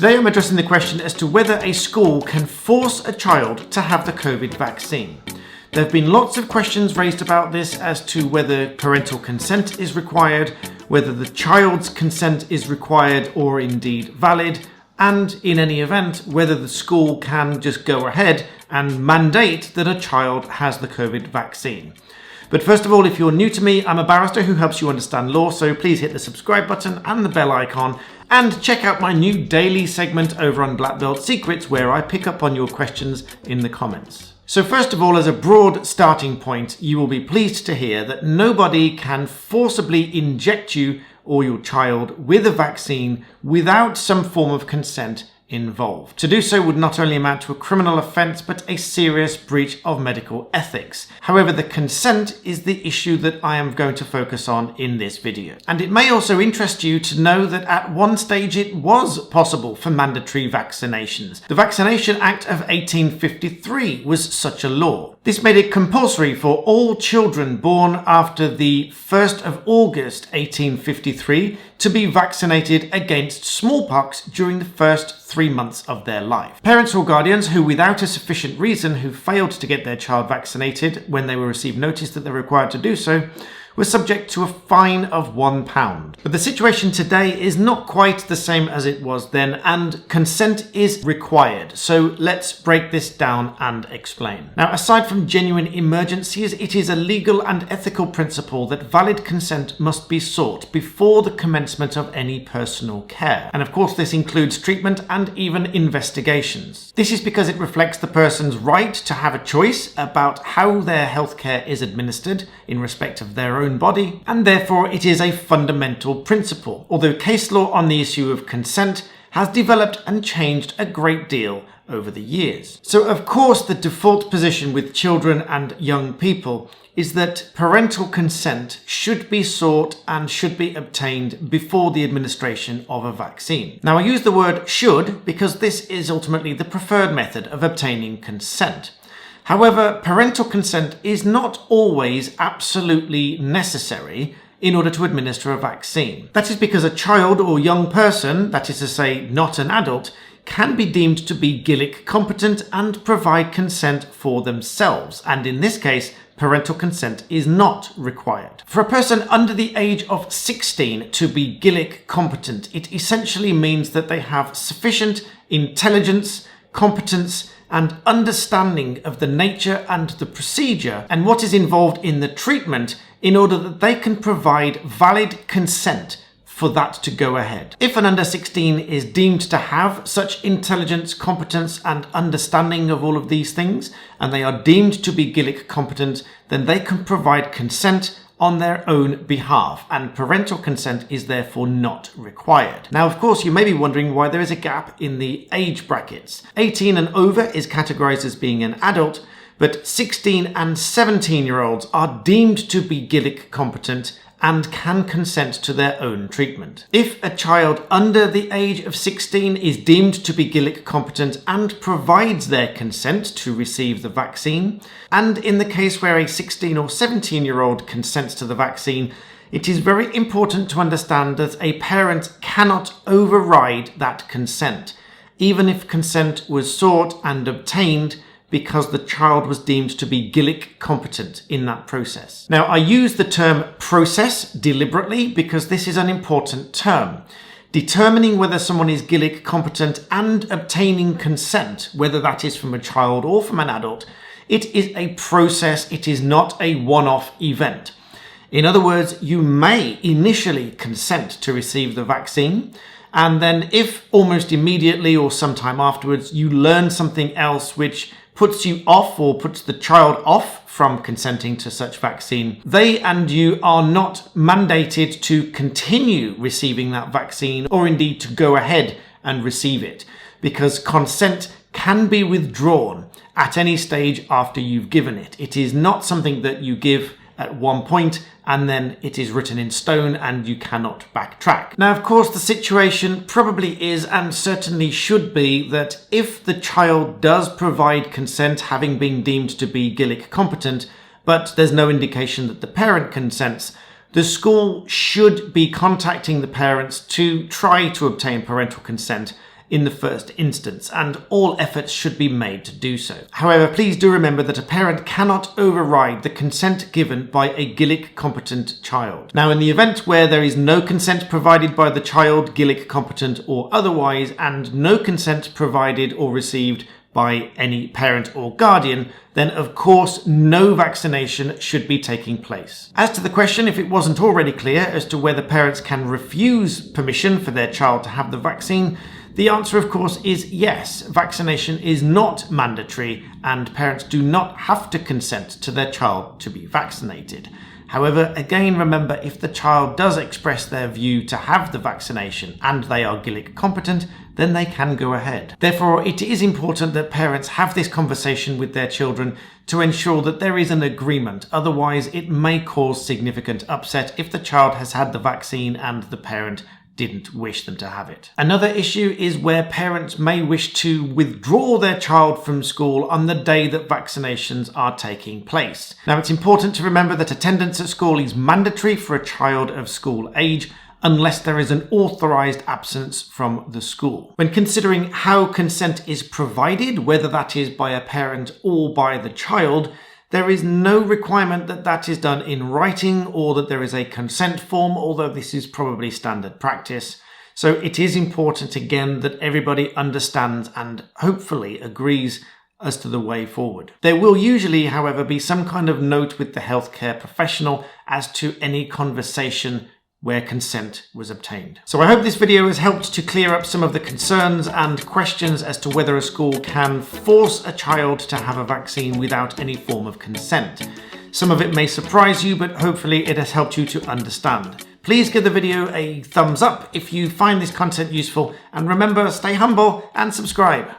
Today I'm addressing the question as to whether a school can force a child to have the COVID vaccine. There have been lots of questions raised about this as to whether parental consent is required, whether the child's consent is required or indeed valid, and in any event, whether the school can just go ahead and mandate that a child has the COVID vaccine. But first of all, if you're new to me, I'm a barrister who helps you understand law, so please hit the subscribe button and the bell icon, and check out my new daily segment over on Black Belt Secrets where I pick up on your questions in the comments. So first of all, as a broad starting point, you will be pleased to hear that nobody can forcibly inject you or your child with a vaccine without some form of consent involved. To do so would not only amount to a criminal offence, but a serious breach of medical ethics. However, the consent is the issue that I am going to focus on in this video. And it may also interest you to know that at one stage it was possible for mandatory vaccinations. The Vaccination Act of 1853 was such a law. This made it compulsory for all children born after the 1st of August 1853 to be vaccinated against smallpox during the first 3 months of their life. Parents or guardians who, without a sufficient reason, who failed to get their child vaccinated when they were received notice that they're required to do so, were subject to a fine of £1. But the situation today is not quite the same as it was then, and consent is required. So let's break this down and explain. Now, aside from genuine emergencies, it is a legal and ethical principle that valid consent must be sought before the commencement of any personal care. And of course, this includes treatment and even investigations. This is because it reflects the person's right to have a choice about how their healthcare is administered in respect of their own body, and therefore it is a fundamental principle, although case law on the issue of consent has developed and changed a great deal over the years. So of course the default position with children and young people is that parental consent should be sought and should be obtained before the administration of a vaccine. Now, I use the word should because this is ultimately the preferred method of obtaining consent. However, parental consent is not always absolutely necessary in order to administer a vaccine. That is because a child or young person, that is to say not an adult, can be deemed to be Gillick competent and provide consent for themselves, and in this case, parental consent is not required. For a person under the age of 16 to be Gillick competent, it essentially means that they have sufficient intelligence, competence, and understanding of the nature and the procedure and what is involved in the treatment in order that they can provide valid consent for that to go ahead. If an under 16 is deemed to have such intelligence, competence, and understanding of all of these things, and they are deemed to be Gillick competent, then they can provide consent on their own behalf, and parental consent is therefore not required. Now, of course, you may be wondering why there is a gap in the age brackets. 18 and over is categorized as being an adult, but 16 and 17-year-olds are deemed to be Gillick competent and can consent to their own treatment. If a child under the age of 16 is deemed to be Gillick competent and provides their consent to receive the vaccine, and in the case where a 16 or 17-year-old consents to the vaccine, it is very important to understand that a parent cannot override that consent, even if consent was sought and obtained because the child was deemed to be Gillick competent in that process. Now, I use the term process deliberately because this is an important term. Determining whether someone is Gillick competent and obtaining consent, whether that is from a child or from an adult, it is a process, it is not a one-off event. In other words, you may initially consent to receive the vaccine, and then if almost immediately or sometime afterwards you learn something else which puts you off or puts the child off from consenting to such vaccine, they and you are not mandated to continue receiving that vaccine or indeed to go ahead and receive it, because consent can be withdrawn at any stage after you've given it. It is not something that you give at one point and then it is written in stone and you cannot backtrack. Now, of course, the situation probably is and certainly should be that if the child does provide consent, having been deemed to be Gillick competent, but there's no indication that the parent consents, the school should be contacting the parents to try to obtain parental consent in the first instance, and all efforts should be made to do so. However, please do remember that a parent cannot override the consent given by a Gillick competent child. Now, in the event where there is no consent provided by the child, Gillick competent or otherwise, and no consent provided or received by any parent or guardian, then of course no vaccination should be taking place. As to the question, if it wasn't already clear as to whether parents can refuse permission for their child to have the vaccine, the answer of course is yes. Vaccination is not mandatory and parents do not have to consent to their child to be vaccinated. However, again, remember, if the child does express their view to have the vaccination and they are Gillick competent, then they can go ahead. Therefore, it is important that parents have this conversation with their children to ensure that there is an agreement. Otherwise, it may cause significant upset if the child has had the vaccine and the parent didn't wish them to have it. Another issue is where parents may wish to withdraw their child from school on the day that vaccinations are taking place. Now, it's important to remember that attendance at school is mandatory for a child of school age unless there is an authorised absence from the school. When considering how consent is provided, whether that is by a parent or by the child, there is no requirement that that is done in writing or that there is a consent form, although this is probably standard practice. So it is important again that everybody understands and hopefully agrees as to the way forward. There will usually, however, be some kind of note with the healthcare professional as to any conversation where consent was obtained. So I hope this video has helped to clear up some of the concerns and questions as to whether a school can force a child to have a vaccine without any form of consent. Some of it may surprise you, but hopefully it has helped you to understand. Please give the video a thumbs up if you find this content useful, and remember, stay humble and subscribe.